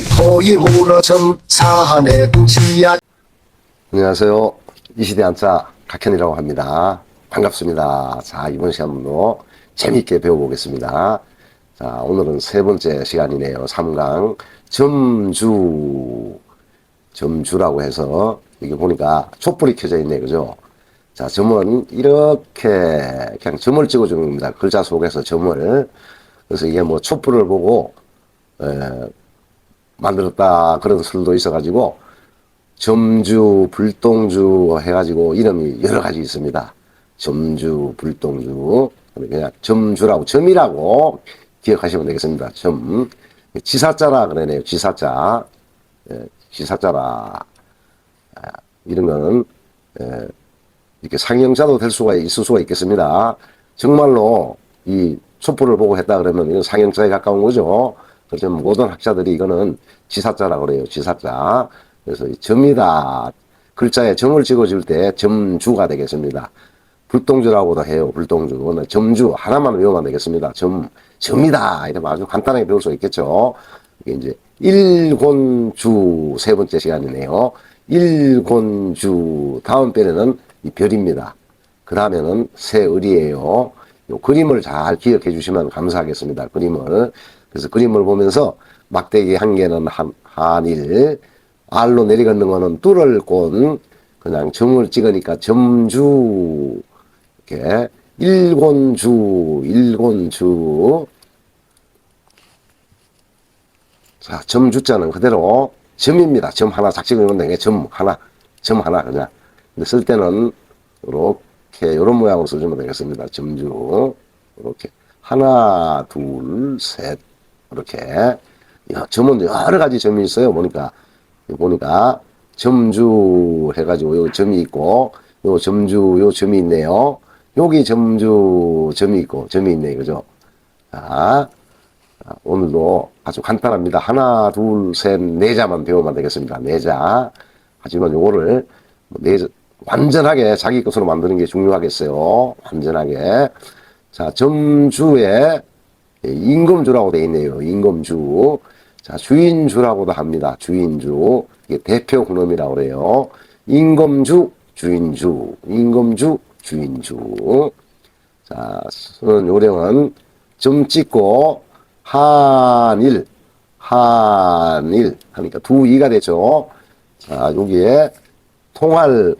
토일 우러점 사내 지야. 안녕하세요. 이 시대 한자 각현이라고 합니다. 반갑습니다. 자, 이번 시간도 재미있게 배워보겠습니다. 자, 오늘은 세 번째 시간이네요. 3강 점주라고 해서 이게 보니까 촛불이 켜져 있네, 그죠? 자, 점은 이렇게 그냥 점을 찍어주는 겁니다. 글자 속에서 점을. 그래서 이게 뭐 촛불을 보고 만들었다 그런 설도 있어가지고 점주, 불동주 해가지고 이름이 여러 가지 있습니다. 점주, 불동주. 그냥 점주라고, 점이라고 기억하시면 되겠습니다. 점. 지사자라 그러네요. 지사자. 지사자라. 이런 거는, 이렇게 상형자도 있을 수가 있겠습니다. 정말로 이 촛불을 보고 했다 그러면 이건 상형자에 가까운 거죠. 그래서 모든 학자들이 이거는 지사자라고 그래요. 지사자. 그래서 점이다. 글자에 점을 찍어줄 때 점주가 되겠습니다. 불동주라고도 해요. 불동주. 점주 하나만 외우면 되겠습니다. 점이다. 이러면 아주 간단하게 배울 수 있겠죠. 이게 이제 일곤주 세 번째 시간이네요. 일곤주 다음 편에는 이 별입니다. 그 다음에는 새을이에요. 요 그림을 잘 기억해 주시면 감사하겠습니다. 그림을. 그래서 그림을 보면서 막대기 한 개는 한일, 알로 내려가는 거는 뚫을 곤, 그냥 점을 찍으니까 점주, 이렇게, 일곤주. 자, 점주자는 그대로 점입니다. 점 하나 작 찍으면 되게 점 하나, 그냥. 근데 쓸 때는, 이렇게, 이런 모양으로 써주면 되겠습니다. 점주. 이렇게. 하나, 둘, 셋. 이렇게. 점은 여러 가지 점이 있어요. 보니까 점주 해가지고 요 점이 있고, 요 점주, 요 점이 있네요. 여기 점주, 점이 있고, 점이 있네. 그죠? 자, 오늘도 아주 간단합니다. 하나, 둘, 셋, 네 자만 배우면 되겠습니다. 네 자. 하지만 요거를 완전하게 자기 것으로 만드는 게 중요하겠어요. 완전하게. 자, 점주에 임금주라고 되어 있네요. 임금주. 자, 주인주라고도 합니다. 주인주. 이게 대표 근엄이라고 그래요. 임금주, 주인주. 임금주, 주인주. 자, 쓰는 요령은 점 찍고 한일 하니까 두 이가 되죠. 자, 여기에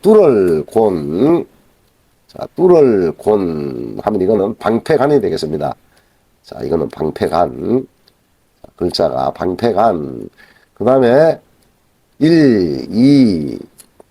뚫을 곤. 자, 뚫을 곤 하면 이거는 방패간이 되겠습니다. 자, 이거는 방패간. 글자가 방패간. 그 다음에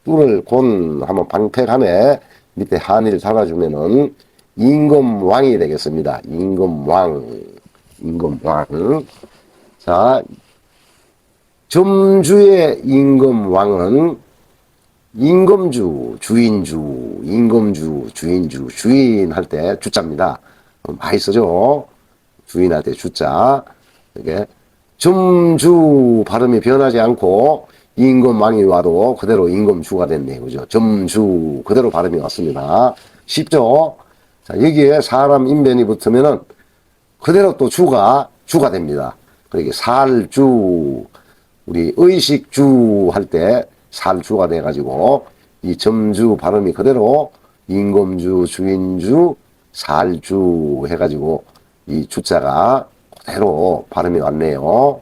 뚫을 곤 하면 방패간에 밑에 한일 달아주면은 임금왕이 되겠습니다. 임금왕. 자, 점주의 임금왕은 임금주, 주인주, 주인 할 때 주자입니다. 많이 쓰죠? 주인 할 때 주자. 이게 점주 발음이 변하지 않고 임금왕이 와도 그대로 임금주가 됐네요. 그죠? 점주 그대로 발음이 왔습니다. 쉽죠? 자, 여기에 사람 인변이 붙으면은 그대로 또 주가 됩니다. 그러니까 살주, 우리 의식주 할 때 살주가 돼가지고 이 점주 발음이 그대로 임금주, 주인주, 살주 해가지고 이 주자가 그대로 발음이 왔네요.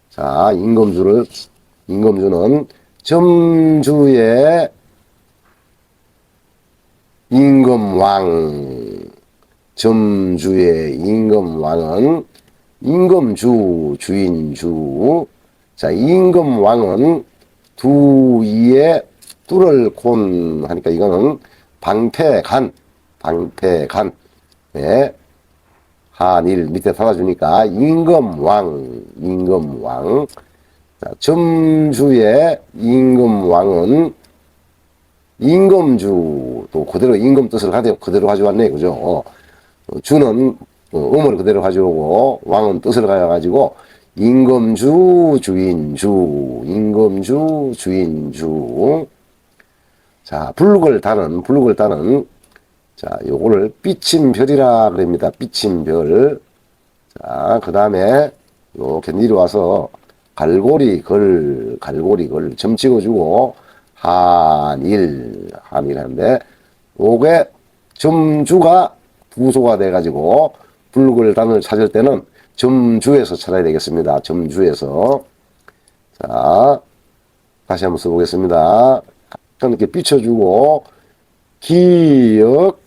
자, 임금주는 점주의 임금왕. 점주의 임금왕은 임금주, 주인주. 자, 임금왕은 두 이에 뚫을 곤 하니까 이거는 방패간. 네. 한일 밑에 달아주니까 임금왕. 자, 점주의 임금왕은 임금주, 또 그대로 임금 뜻을 그대로 가져왔네. 그죠? 주는 음을 그대로 가져오고 왕은 뜻을 가져가지고 임금주, 주인주. 자, 불국을 따는 자, 요거를 삐침별이라 그럽니다. 삐침별. 자, 그 다음에, 이렇게 내려와서 갈고리 걸 점 찍어주고 한일 하는데 요게 점주가 부소가 돼가지고 불글단을 찾을 때는 점주에서 찾아야 되겠습니다. 점주에서. 자, 다시 한번 써보겠습니다. 약간 이렇게 비춰주고 기역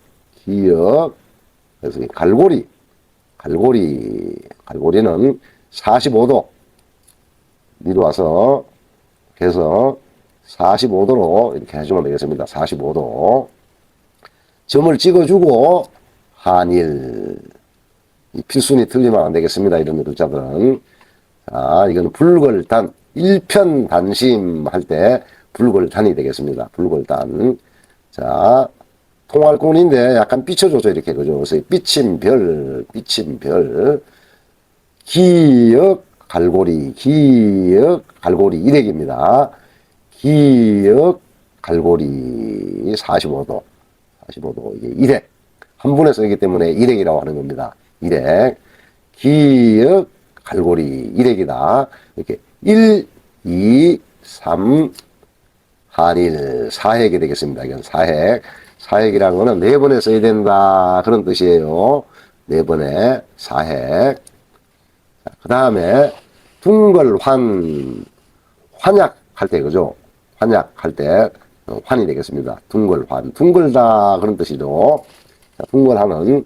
그래서 갈고리는 45도 내려와서 해서 45도로 이렇게 해주면 되겠습니다. 45도. 점을 찍어주고 한일. 이 필순이 틀리면 안 되겠습니다. 이런 글자들은. 자, 이건 불글단. 일편단심 할 때 불글단이 되겠습니다. 불글단. 자, 통할꾼인데 약간 삐쳐줘서 이렇게, 그죠? 그래서 삐침별. 기역, 갈고리 일액입니다. 기역, 갈고리 45도. 이게 일액. 한 분에 쓰기 때문에 일액이라고 하는 겁니다. 일액. 기역, 갈고리 일액이다. 이렇게 1, 2, 3, 한일, 사핵이 되겠습니다. 이건 사핵. 사핵이라는 거는 4번에 써야 된다. 그런 뜻이에요. 4번에 사핵. 그 다음에 환약 할 때, 그죠? 환약 할 때, 환이 되겠습니다. 둥글다. 그런 뜻이죠. 자, 둥글하는,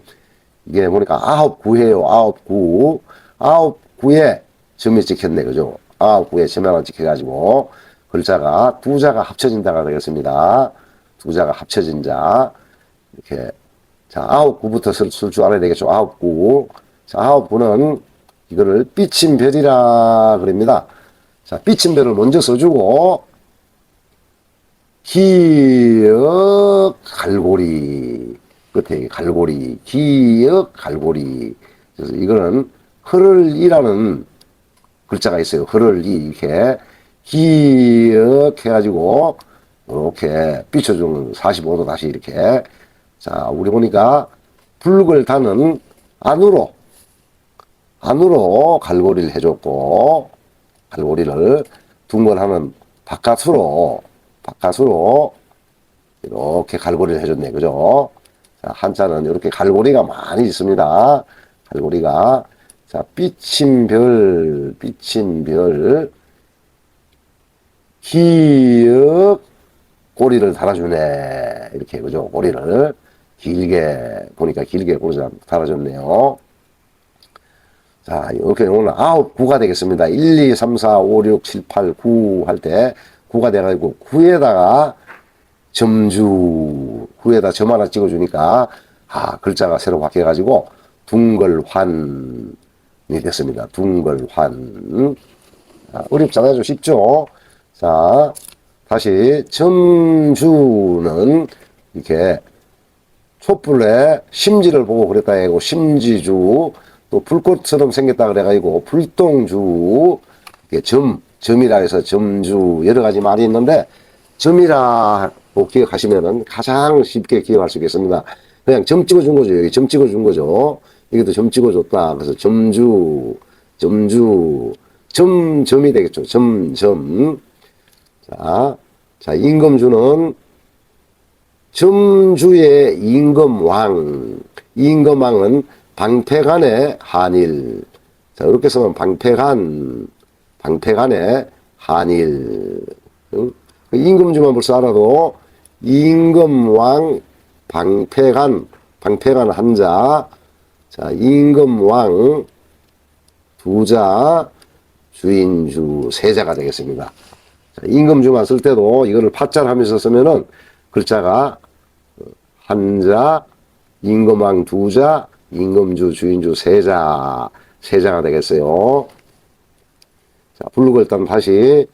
이게 보니까 9구예요. 9구. 9구에 점이 찍혔네. 그죠? 9구에 점 하나 찍혀가지고, 글자가, 두 자가 합쳐진다가 되겠습니다. 두 자가 합쳐진 자. 이렇게. 자, 9구부터 쓸 줄 알아야 되겠죠. 9구. 자, 9구는 이거를 삐침별이라 그럽니다. 자, 삐침별을 먼저 써주고, 기역, 갈고리. 끝에 갈고리. 기역, 갈고리. 그래서 이거는 흐를이라는 글자가 있어요. 흐를이. 이렇게. 기역 해가지고, 이렇게 삐쳐주는 45도 다시 이렇게. 자, 우리 보니까 불글단은 안으로 갈고리를 해줬고, 갈고리를 둥글하는 바깥으로 이렇게 갈고리를 해줬네. 그죠? 자, 한자는 이렇게 갈고리가 많이 있습니다. 갈고리가. 자, 삐침별, 기역, 꼬리를 달아주네. 이렇게, 그죠? 꼬리를 길게, 보니까 길게 꼬리를 달아줬네요. 자, 이렇게 오늘 9구가 되겠습니다. 1, 2, 3, 4, 5, 6, 7, 8, 9 할 때 9가 돼가지고 9에다가 구에다 점 하나 찍어주니까 글자가 새로 바뀌어가지고 둥글환이 됐습니다. 둥글환. 어렵잖아요. 좀 쉽죠? 자, 다시 점주는 이렇게 촛불에 심지를 보고 그랬다 해고 심지주, 또 불꽃처럼 생겼다 그래가지고 불똥주, 이게 점이라 해서 점주, 여러 가지 말이 있는데 점이라고 기억하시면은 가장 쉽게 기억할 수 있겠습니다. 그냥 점 찍어준 거죠. 여기 점 찍어준 거죠. 여기도 점 찍어줬다. 그래서 점주, 점이 되겠죠. 점. 자, 임금주는 점주의 임금왕. 임금왕은 방패간의 한일. 자, 이렇게 쓰면 방패간의 한일. 임금주만 벌써 알아도 임금왕, 방패간 한자. 자, 임금왕 두자, 주인주 세자가 되겠습니다. 자, 임금주만 쓸 때도 이거를 파자를 하면서 쓰면은 글자가 한자, 임금왕 두자, 임금주, 주인주, 세자가 되겠어요. 자, 불글단 다시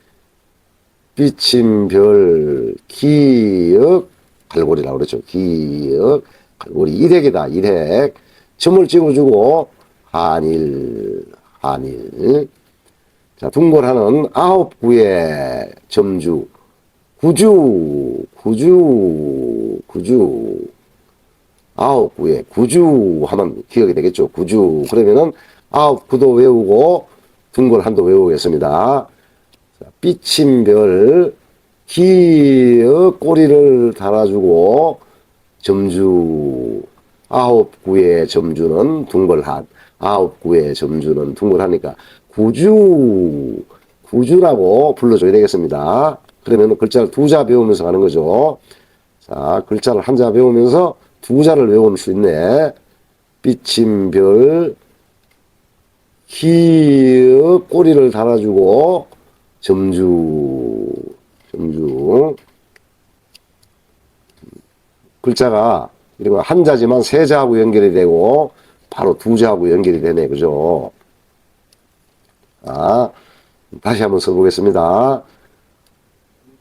삐침별, 기역, 갈고리라고 그랬죠. 기역, 갈고리 일획이다. 일획. 점을 찍어주고 한일. 자, 둥글하는 9구의 점주, 구주. 9구에 구주 하면 기억이 되겠죠. 구주. 그러면은 9구도 외우고 둥글한도 외우겠습니다. 자, 삐침별 기의 꼬리를 달아주고 점주 9구의 점주는 둥글한 9구의 점주는 둥글하니까 구주라고 불러줘야 되겠습니다. 그러면 글자를 두 자 배우면서 가는 거죠. 자, 글자를 한 자 배우면서 두 자를 외울 수 있네. 삐침별 기의 꼬리를 달아주고 점주 글자가 이런 거 한 자지만 세 자하고 연결이 되고 바로 두 자하고 연결이 되네. 그죠? 아, 다시 한번 써보겠습니다.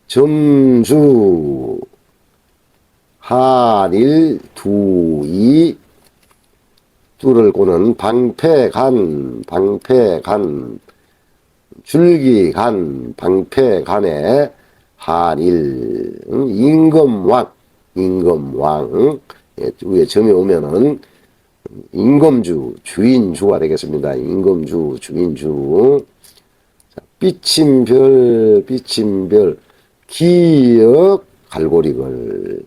점주 한일 두이 뚜를 꼬는 방패간 줄기간 방패간에 한일 임금왕 예, 위에 점이 오면은 임금주 주인주가 되겠습니다. 임금주 주인주. 자, 삐침별 기역 갈고리글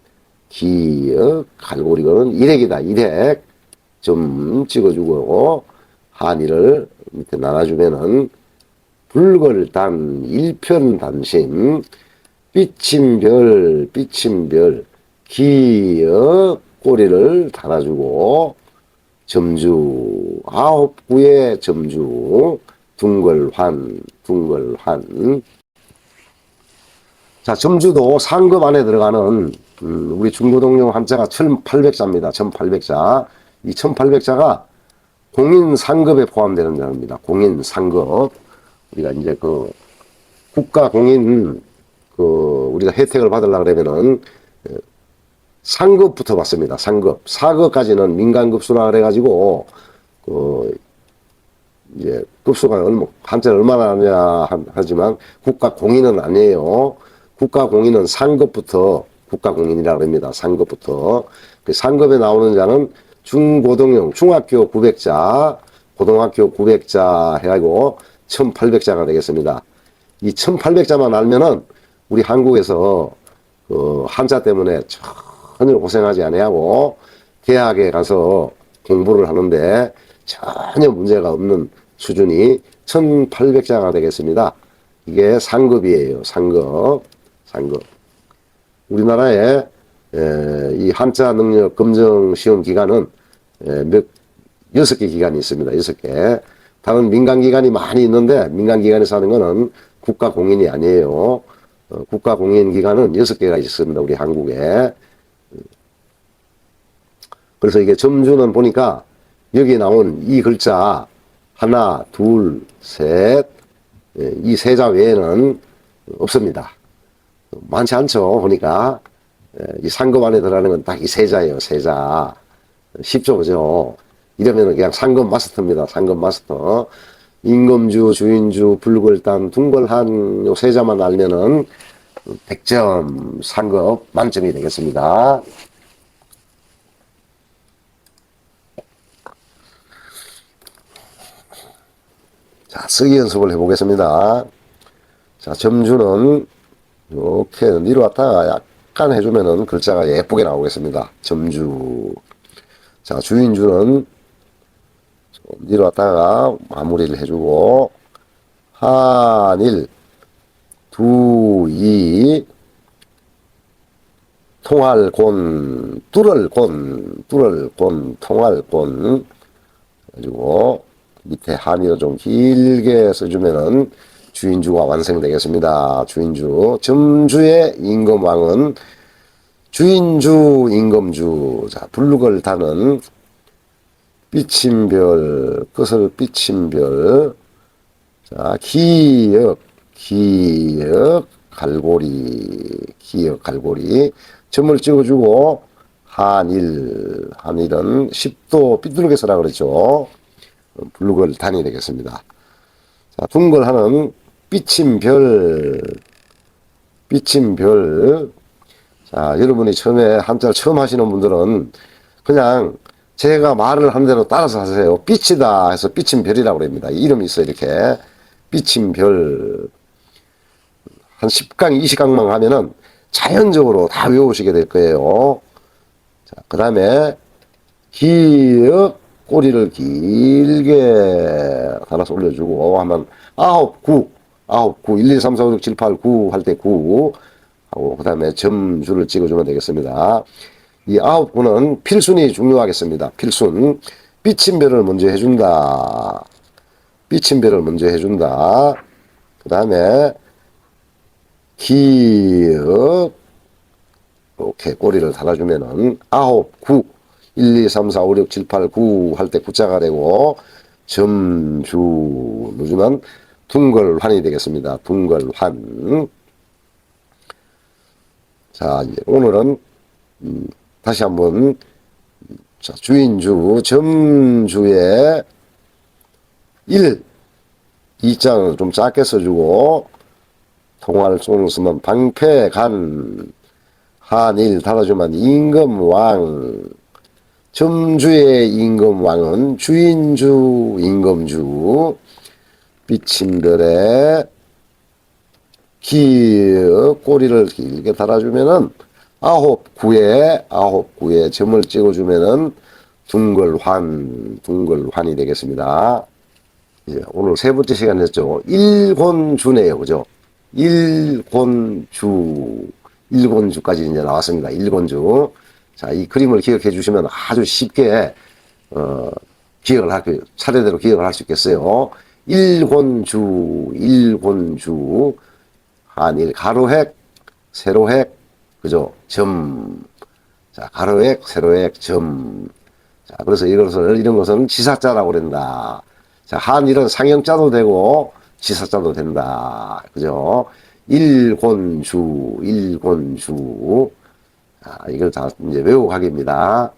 일획이다. 일획 좀 찍어주고 한이를 밑에 나눠주면은 불걸단 일편단심 삐침별 기역 꼬리를 달아주고 점주 9구의 점주 둥글환 자, 점주도 상급 안에 들어가는 우리 중고등용 한자가 1800자입니다. 1800자. 이 1800자가 공인 상급에 포함되는 자입니다. 공인 상급. 우리가 이제 그 국가 공인 우리가 혜택을 받으려고 그러면은 상급부터 받습니다. 상급. 4급까지는 민간급수라 그래가지고 이제 급수가 한자를 얼마나 하냐 하지만 국가 공인은 아니에요. 국가 공인은 상급부터 국가 공인이라고 합니다. 상급부터. 그 상급에 나오는 자는 중고등용 중학교 900자, 고등학교 900자 해가지고 1800자가 되겠습니다. 이 1800자만 알면은 우리 한국에서 한자 때문에 전혀 고생하지 아니하고 대학에 가서 공부를 하는데 전혀 문제가 없는 수준이 1800자가 되겠습니다. 이게 상급이에요. 상급. 우리나라에 이 한자 능력 검정 시험 기간은 6개 기간이 있습니다. 6개. 다른 민간 기관이 많이 있는데 민간 기관에서 하는 거는 국가 공인이 아니에요. 국가 공인 기관은 6개가 있습니다. 우리 한국에. 그래서 이게 점주는 보니까 여기 나온 이 글자 하나, 둘, 셋, 이 세 자 외에는 없습니다. 많지 않죠. 보니까 이 상급 안에 들어가는 건 딱 이 세 자예요. 세 자. 쉽죠, 그죠? 이러면 그냥 상급 마스터입니다. 상급 마스터. 임금주, 주인주, 불걸단, 둥걸한 요 세 자만 알면은 100점 상급 만점이 되겠습니다. 자, 쓰기 연습을 해보겠습니다. 자, 점주는 이렇게 내려왔다가 약간 해주면은 글자가 예쁘게 나오겠습니다. 점주. 자, 주인주는 좀 내려왔다가 마무리를 해주고, 한일, 두이, 통할곤, 뚫을곤, 통할곤. 가지고, 밑에 한이를 좀 길게 써주면은 주인주가 완성되겠습니다. 주인주. 점주의 임금왕은 주인주, 임금주. 자, 불룩을 다는 삐침별, 끝을 삐침별. 자, 기역, 갈고리. 점을 찍어주고, 한일은 10도 삐뚤게 쓰라 그랬죠. 불룩을 단이 되겠습니다. 자, 둥글하는 삐침별. 자, 여러분이 처음에 한자를 처음 하시는 분들은 그냥 제가 말을 한 대로 따라서 하세요. 삐치다 해서 삐침별이라고 합니다. 이름이 있어요, 이렇게. 삐침별 한 10강, 20강만 하면은 자연적으로 다 외우시게 될 거예요. 자, 그 다음에 기역 꼬리를 길게 하나씩 올려주고 하면 9, 1, 2, 3, 4, 5, 6, 7, 8, 9 할 때 9 하고 그 다음에 점줄을 찍어주면 되겠습니다. 이 9구는 필순이 중요하겠습니다. 필순. 삐침별을 먼저 해준다. 삐침별을 먼저 해준다. 그 다음에 기역 이렇게 꼬리를 달아주면은 9, 1, 2, 3, 4, 5, 6, 7, 8, 9 할 때 구자가 되고 점주 누르면 둥걸환이 되겠습니다. 둥걸환. 자, 이제 오늘은 다시 한번 자, 주인주 점주의 2장을 좀 작게 써주고 통화를 쏘는 쓰면 방패간 한일 달아주면 임금왕. 점주의 임금왕은 주인주 임금주. 삐침별에 기역 꼬리를 길게 달아주면은 9구에 점을 찍어주면은 둥걸환이 되겠습니다. 이제 오늘 세 번째 시간 했죠. 일곤주네요. 그죠? 일곤주까지 이제 나왔습니다. 일곤주. 자, 이 그림을 기억해 주시면 아주 쉽게, 차례대로 기억을 할 수 있겠어요. 일곤주, 한일, 가로획, 세로획, 그죠? 점. 자, 가로획, 세로획, 점. 자, 그래서 이런 것은 지사자라고 그런다. 자, 한일은 상형자도 되고, 지사자도 된다. 그죠? 일곤주. 자, 이걸 다 이제 외우가기입니다.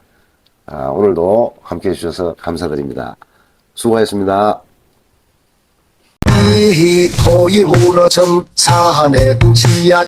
오늘도 함께 해주셔서 감사드립니다. 수고하셨습니다. 이토이 우러점 사내 지야